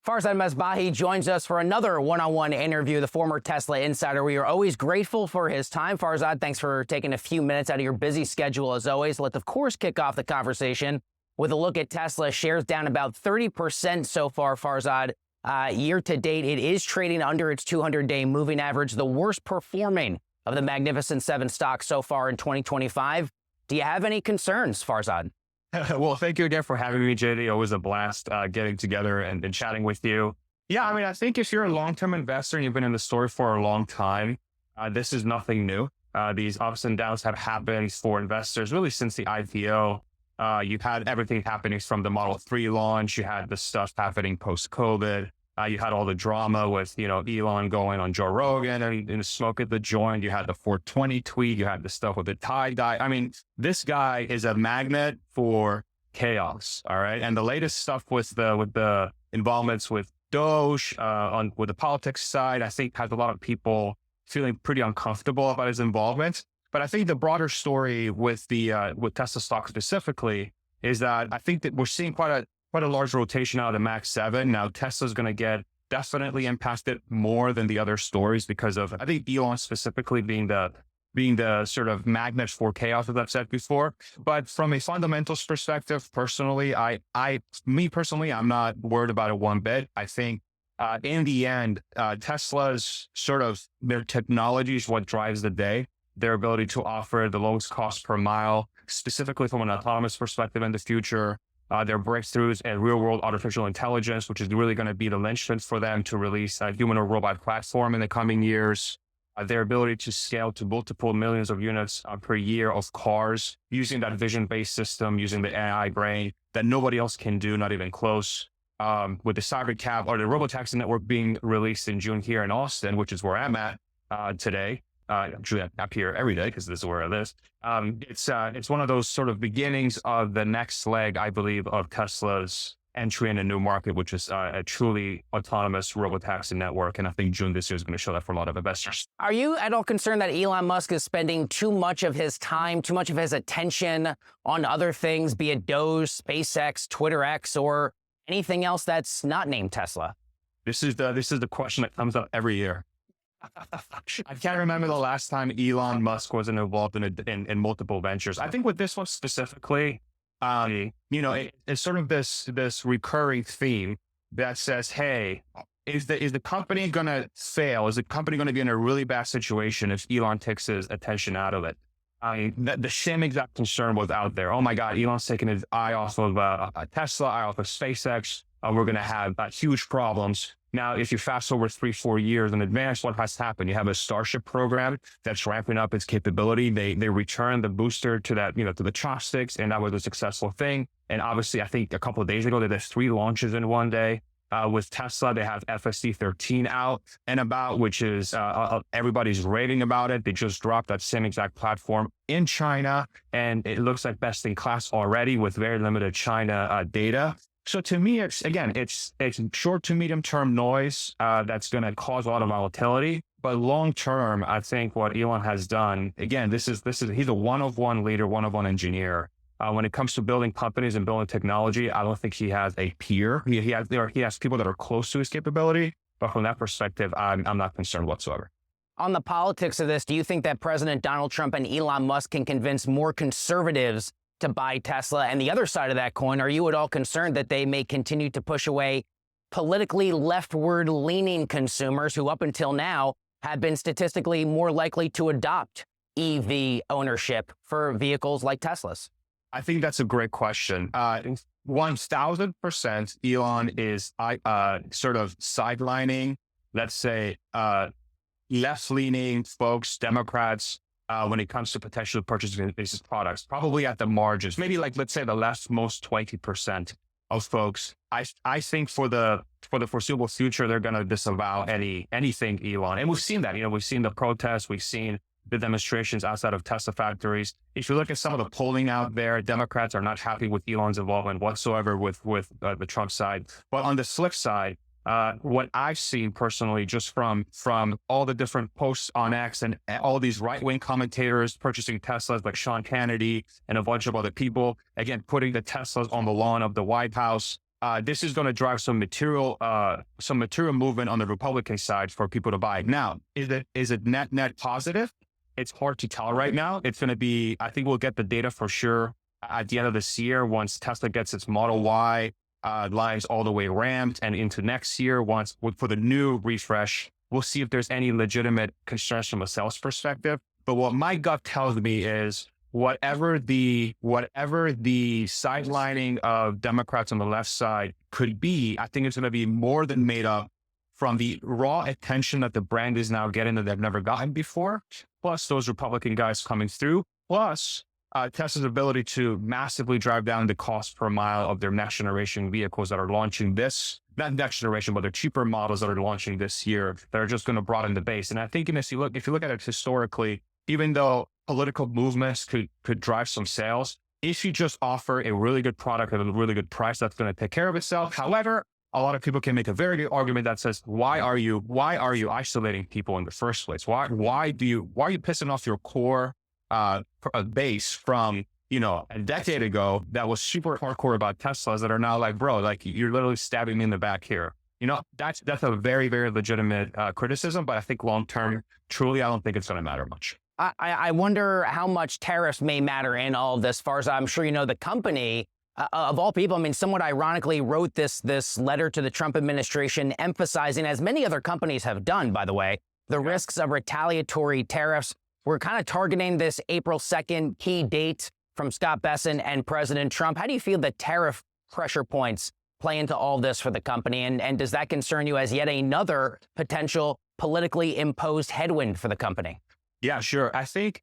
Farzad Mesbahi joins us for another one-on-one interview, the former Tesla insider. We are always grateful for his time. Farzad, thanks for taking a few minutes out of your busy schedule as always. Let's, of course, kick off the conversation with a look at Tesla. Shares down about 30% so far, Farzad. Year to date, it is trading under its 200-day moving average, the worst performing of the Magnificent Seven stocks so far in 2025. Do you have any concerns, Farzad? Well, thank you again for having me, JD. Always a blast getting together and chatting with you. Yeah, I mean, I think if you're a long-term investor and you've been in the story for a long time, this is nothing new. These ups and downs have happened for investors really since the IPO. You've had everything happening from the Model 3 launch. You had the stuff happening post-COVID. You had all the drama with, Elon going on Joe Rogan and smoke at the joint. You had the 420 tweet. You had the stuff with the tie-dye. I mean, this guy is a magnet for chaos. All right. And the latest stuff with the involvements with Doge, with the politics side, I think has a lot of people feeling pretty uncomfortable about his involvement. But I think the broader story with Tesla stock specifically is that I think that we're seeing quite a large rotation out of the Max 7. Now, Tesla's going to get definitely impacted more than the other stories because of, I think, Elon specifically being the sort of magnet for chaos, as I've said before. But from a fundamentals perspective, personally, I'm not worried about it one bit. I think in the end, Tesla's sort of their technology is what drives the day. Their ability to offer the lowest cost per mile, specifically from an autonomous perspective in the future. Their breakthroughs in real-world artificial intelligence, which is really going to be the linchpin for them to release a human-or-robot platform in the coming years. Their ability to scale to multiple millions of units per year of cars using that vision-based system, using the AI brain that nobody else can do, not even close. With the Cybercab or the robotaxi network being released in June here in Austin, which is where I'm at today. Actually, I'm up here every day because this is where I live. It's one of those sort of beginnings of the next leg, I believe, of Tesla's entry in a new market, which is a truly autonomous robotaxi network. And I think June this year is going to show that for a lot of investors. Are you at all concerned that Elon Musk is spending too much of his time, too much of his attention on other things, be it Doge, SpaceX, Twitter X, or anything else that's not named Tesla? This is the question that comes up every year. I can't remember the last time Elon Musk wasn't involved in multiple ventures. I think with this one specifically, it's sort of this recurring theme that says, hey, is the company going to fail? Is the company going to be in a really bad situation if Elon takes his attention out of it? The same exact concern was out there. Oh my God, Elon's taking his eye off of Tesla, eye off of SpaceX. We're going to have huge problems. Now, if you fast over 3-4 years in advance, what has happened? You have a Starship program that's ramping up its capability. They return the booster to that, to the chopsticks, and that was a successful thing. And obviously, I think a couple of days ago, they did 3 launches in one day. With Tesla, they have FSD 13 out and about, which is everybody's raving about it. They just dropped that same exact platform in China, and it looks like best in class already with very limited China data. So to me, it's short to medium term noise that's going to cause a lot of volatility. But long term, I think what Elon has done, again, he's a one-of-one leader, one-of-one engineer. When it comes to building companies and building technology, I don't think he has a peer. He has people that are close to his capability. But from that perspective, I'm not concerned whatsoever. On the politics of this, do you think that President Donald Trump and Elon Musk can convince more conservatives to buy Tesla? And the other side of that coin, are you at all concerned that they may continue to push away politically leftward leaning consumers who up until now have been statistically more likely to adopt EV ownership for vehicles like Teslas? I think that's a great question. 1000% Elon is sort of sidelining, let's say, left-leaning folks, Democrats, when it comes to potentially purchasing these products, probably at the margins, maybe like, let's say the leftmost 20% of folks. I think for the foreseeable future, they're going to disavow anything Elon. And we've seen that, we've seen the protests, we've seen the demonstrations outside of Tesla factories. If you look at some of the polling out there, Democrats are not happy with Elon's involvement whatsoever with the Trump side. But on the flip side, what I've seen personally, just from all the different posts on X and all these right-wing commentators purchasing Teslas like Sean Kennedy and a bunch of other people, again, putting the Teslas on the lawn of the White House, this is going to drive some material movement on the Republican side for people to buy. Now, is it net positive? It's hard to tell right now. It's going to be, I think we'll get the data for sure at the end of this year once Tesla gets its Model Y lines all the way ramped, and into next year, for the new refresh, we'll see if there's any legitimate concerns from a sales perspective. But what my gut tells me is whatever the sidelining of Democrats on the left side could be, I think it's going to be more than made up from the raw attention that the brand is now getting that they've never gotten before, plus those Republican guys coming through, plus Tesla's ability to massively drive down the cost per mile of their next generation vehicles that are launching not next generation, but the cheaper models that are launching this year that are just going to broaden the base. And I think if you look at it historically, even though political movements could drive some sales, if you just offer a really good product at a really good price, that's going to take care of itself. However, a lot of people can make a very good argument that says, why are you isolating people in the first place? Why are you pissing off your core base from, a decade ago that was super hardcore about Teslas that are now like, bro, like you're literally stabbing me in the back here. That's a very, very legitimate criticism, but I think long-term, truly, I don't think it's going to matter much. I wonder how much tariffs may matter in all of this. Far as I'm sure the company, of all people, I mean, somewhat ironically, wrote this letter to the Trump administration emphasizing, as many other companies have done, by the way, the risks of retaliatory tariffs. We're kind of targeting this April 2nd key date from Scott Bessent and President Trump. How do you feel the tariff pressure points play into all this for the company? And does that concern you as yet another potential politically imposed headwind for the company? Yeah, sure. I think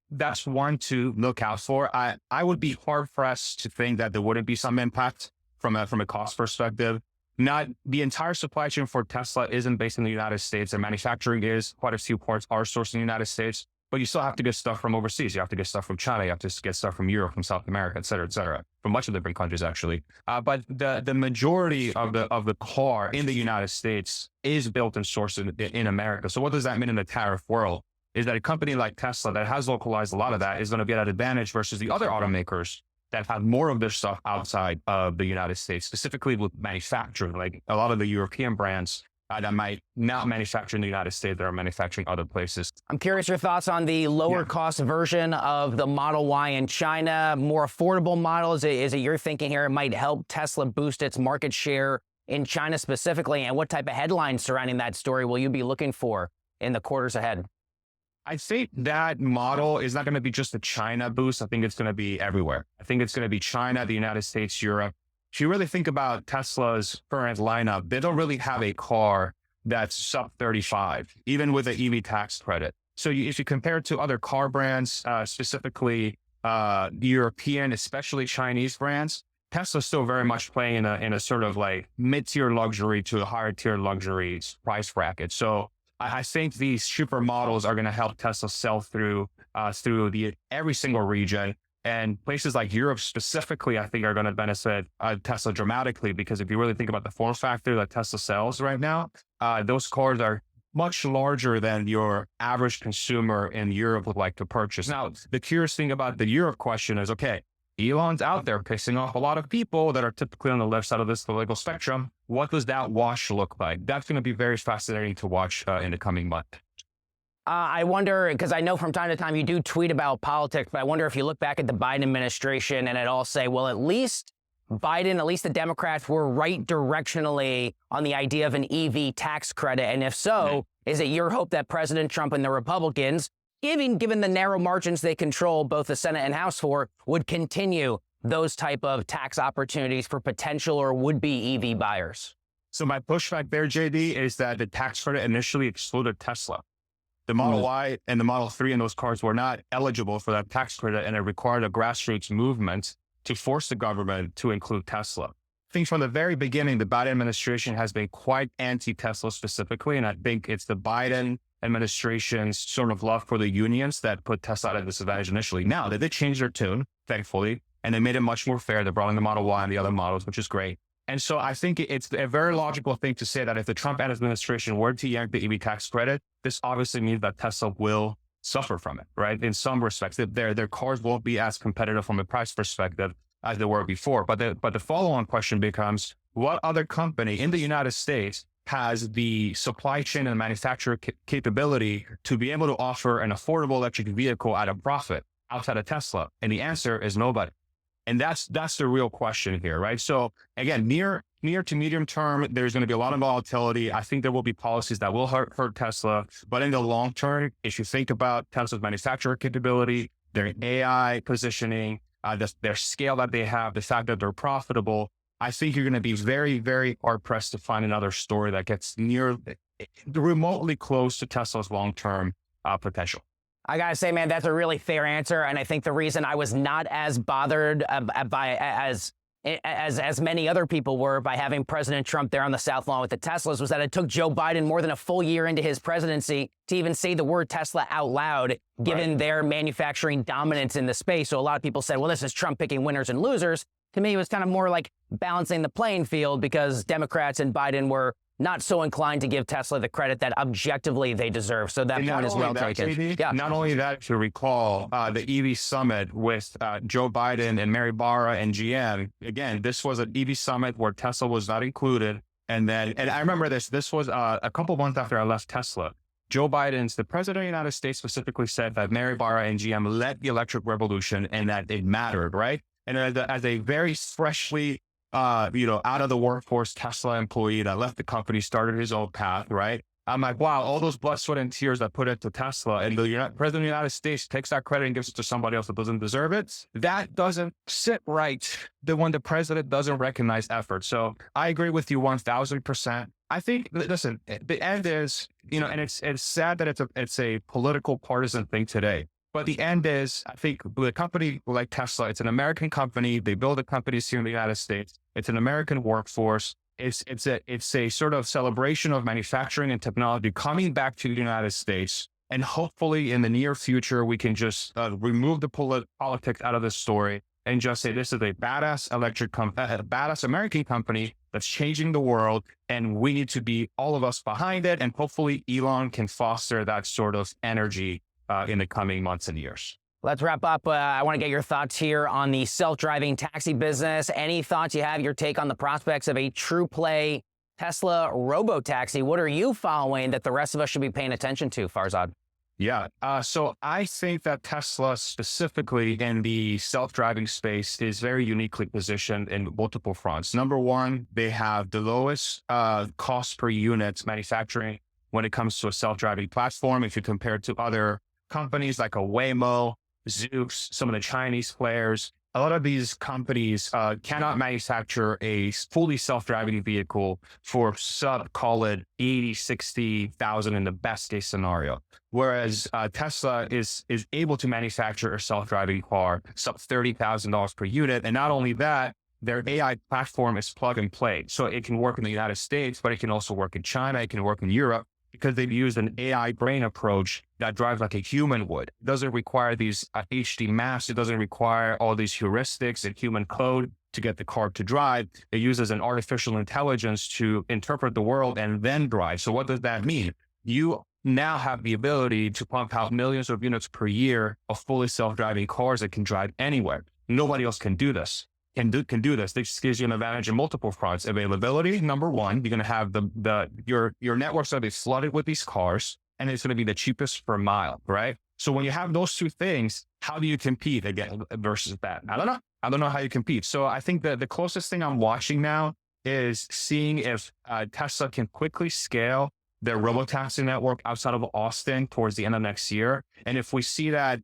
that's one to look out for. I would be hard pressed to think that there wouldn't be some impact from a cost perspective. Not the entire supply chain for Tesla isn't based in the United States. Their manufacturing is, quite a few parts are sourced in the United States, but you still have to get stuff from overseas. You have to get stuff from China. You have to get stuff from Europe, from South America, et cetera, from much of the different countries, actually. But the majority of the car in the United States is built and sourced in America. So what does that mean in the tariff world? Is that a company like Tesla that has localized a lot of that is going to be at an advantage versus the other automakers that have more of their stuff outside of the United States, specifically with manufacturing, like a lot of the European brands that might not manufacture in the United States that are manufacturing other places. I'm curious your thoughts on the lower cost version of the Model Y in China, more affordable model. Is it your thinking here it might help Tesla boost its market share in China specifically? And what type of headlines surrounding that story will you be looking for in the quarters ahead? I think that model is not going to be just a China boost. I think it's going to be everywhere. I think it's going to be China, the United States, Europe. If you really think about Tesla's current lineup, they don't really have a car that's sub 35, even with the EV tax credit. So if you compare it to other car brands, specifically European, especially Chinese brands, Tesla's still very much playing in a sort of like mid-tier luxury to a higher tier luxury price bracket. So I think these super models are going to help Tesla sell through every single region. And places like Europe specifically, I think, are going to benefit Tesla dramatically, because if you really think about the form factor that Tesla sells right now, those cars are much larger than your average consumer in Europe would like to purchase. Now, the curious thing about the Europe question is, okay, Elon's out there pissing off a lot of people that are typically on the left side of this political spectrum. What does that wash look like? That's going to be very fascinating to watch in the coming month. I wonder, because I know from time to time you do tweet about politics, but I wonder if you look back at the Biden administration and it all say, well, at least the Democrats were right directionally on the idea of an EV tax credit. And if so, is it your hope that President Trump and the Republicans, given the narrow margins they control both the Senate and House for, would continue those type of tax opportunities for potential or would-be EV buyers? So my pushback there, JD, is that the tax credit initially excluded Tesla. The Model Y and the Model 3 and those cars were not eligible for that tax credit, and it required a grassroots movement to force the government to include Tesla. I think from the very beginning, the Biden administration has been quite anti-Tesla specifically, and I think it's the Biden administration's sort of love for the unions that put Tesla at a disadvantage initially. Now, they did change their tune, thankfully, and they made it much more fair. They brought in the Model Y and the other models, which is great. And so I think it's a very logical thing to say that if the Trump administration were to yank the EV tax credit, this obviously means that Tesla will suffer from it, right? In some respects, their cars won't be as competitive from a price perspective as they were before. But the follow-on question becomes, what other company in the United States has the supply chain and manufacturer capability to be able to offer an affordable electric vehicle at a profit outside of Tesla? And the answer is nobody. And that's the real question here, right? So again, near to medium term, there's going to be a lot of volatility. I think there will be policies that will hurt Tesla. But in the long term, if you think about Tesla's manufacturer capability, their AI positioning, their scale that they have, the fact that they're profitable, I think you're going to be very, very hard pressed to find another story that gets remotely close to Tesla's long-term potential. I gotta say, man, that's a really fair answer. And I think the reason I was not as bothered as many other people were by having President Trump there on the South Lawn with the Teslas was that it took Joe Biden more than a full year into his presidency to even say the word Tesla out loud, given their manufacturing dominance in the space. So a lot of people said, well, this is Trump picking winners and losers. To me, it was kind of more like balancing the playing field because Democrats and Biden were not so inclined to give Tesla the credit that objectively they deserve. So that point is well taken. Yeah. Not only that, if you recall, the EV summit with Joe Biden and Mary Barra and GM, again, this was an EV summit where Tesla was not included. And I remember this was a couple months after I left Tesla. Joe Biden's, the president of the United States specifically said that Mary Barra and GM led the electric revolution and that it mattered, right? And as a very freshly, out of the workforce Tesla employee that left the company, started his own path, right? I'm like, wow, all those blood, sweat, and tears that put into Tesla, and the president of the United States takes that credit and gives it to somebody else that doesn't deserve it. That doesn't sit right when the president doesn't recognize effort. So I agree with you 1000%. I think, listen, the end is, and it's sad that it's a political partisan thing today. But the end is, I think the company like Tesla, it's an American company. They build the companies here in the United States. It's an American workforce. It's a sort of celebration of manufacturing and technology coming back to the United States. And hopefully in the near future, we can just remove the politics out of this story and just say, this is a badass badass American company that's changing the world. And we need to be all of us behind it. And hopefully Elon can foster that sort of energy in the coming months and years. Let's wrap up. I want to get your thoughts here on the self-driving taxi business. Any thoughts you have, your take on the prospects of a true play Tesla robotaxi? What are you following that the rest of us should be paying attention to, Farzad? Yeah. So I think that Tesla specifically in the self-driving space is very uniquely positioned in multiple fronts. Number one, they have the lowest cost per unit manufacturing when it comes to a self-driving platform. If you compare it to other companies like a Waymo, Zoox, some of the Chinese players, a lot of these companies cannot manufacture a fully self-driving vehicle for call it 80, 60,000 in the best case scenario. Whereas Tesla is able to manufacture a self-driving car sub $30,000 per unit. And not only that, their AI platform is plug and play. So it can work in the United States, but it can also work in China. It can work in Europe, because they've used an AI brain approach that drives like a human would. It doesn't require these HD maps. It doesn't require all these heuristics and human code to get the car to drive. It uses an artificial intelligence to interpret the world and then drive. So what does that mean? You now have the ability to pump out millions of units per year of fully self-driving cars that can drive anywhere. Nobody else can do this. Can do this. This gives you an advantage in multiple fronts. Availability, number one, you're going to have your network's going to be flooded with these cars, and it's going to be the cheapest per mile, right? So when you have those two things, how do you compete again versus that? I don't know how you compete. So I think that the closest thing I'm watching now is seeing if Tesla can quickly scale their robotaxi network outside of Austin towards the end of next year. And if we see that,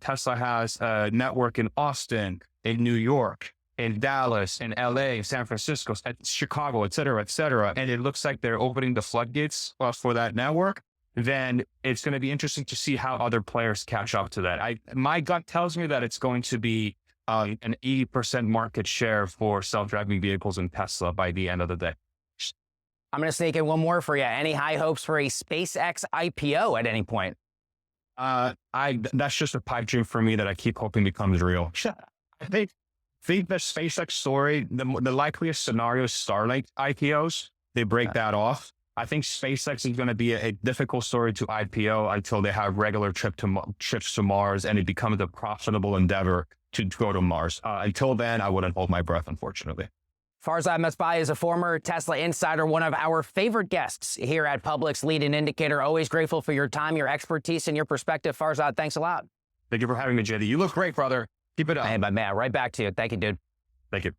Tesla has a network in Austin, in New York, in Dallas, in LA, San Francisco, Chicago, et cetera, and it looks like they're opening the floodgates for that network, then it's going to be interesting to see how other players catch up to that. My gut tells me that it's going to be an 80% market share for self-driving vehicles in Tesla by the end of the day. I'm going to sneak in one more for you. Any high hopes for a SpaceX IPO at any point? That's just a pipe dream for me that I keep hoping becomes real. I think the SpaceX story, the likeliest scenario is Starlink IPOs. They break that off. I think SpaceX is going to be a difficult story to IPO until they have regular trips to Mars and it becomes a profitable endeavor to go to Mars. Until then, I wouldn't hold my breath, unfortunately. Farzad Mesbahi is a former Tesla insider, one of our favorite guests here at Public's Leading Indicator. Always grateful for your time, your expertise, and your perspective. Farzad, thanks a lot. Thank you for having me, JD. You look great, brother. Keep it up. Hey, my man, right back to you. Thank you, dude. Thank you.